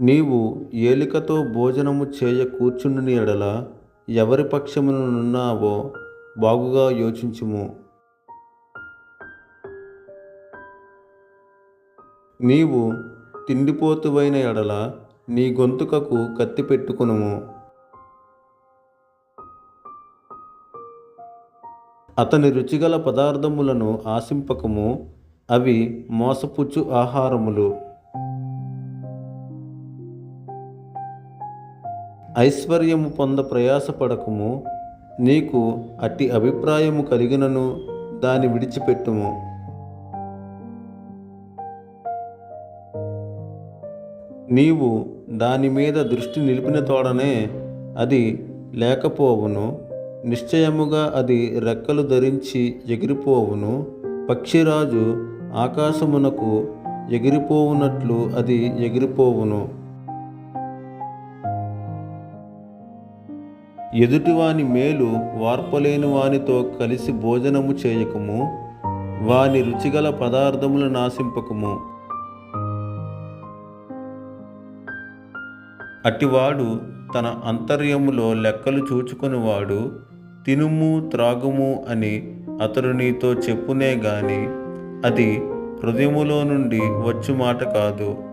నీవు ఏలికతో భోజనము చేయ కూర్చుండిన ఎడల ఎవరి పక్షమునున్నావో బాగుగా యోచించుము. నీవు తిండిపోతువైన ఎడల నీ గొంతుకకు కత్తి పెట్టుకొనుము. అతని రుచిగల పదార్థములను ఆశింపకము, అవి మోసపుచ్చు ఆహారములు. ఐశ్వర్యము పొంద ప్రయాసపడకము, నీకు అట్టి అభిప్రాయము కలిగినను దాని విడిచిపెట్టుము. నీవు దాని మీద దృష్టి నిలిపిన తోడనే అది లేకపోవును. నిశ్చయముగా అది రెక్కలు ధరించి ఎగిరిపోవును. పక్షిరాజు ఆకాశమునకు ఎగిరిపోవునట్లు అది ఎగిరిపోవును. ఎదుటివాని మేలు వార్పలేని వానితో కలిసి భోజనము చేయకము, వాని రుచిగల పదార్థములు నాశింపకము. అటివాడు తన అంతర్యములో లెక్కలు చూచుకొనివాడు. తినుము త్రాగుము అని అతడు నీతో చెప్పునే గాని అది హృదయములో నుండి వచ్చు మాట కాదు.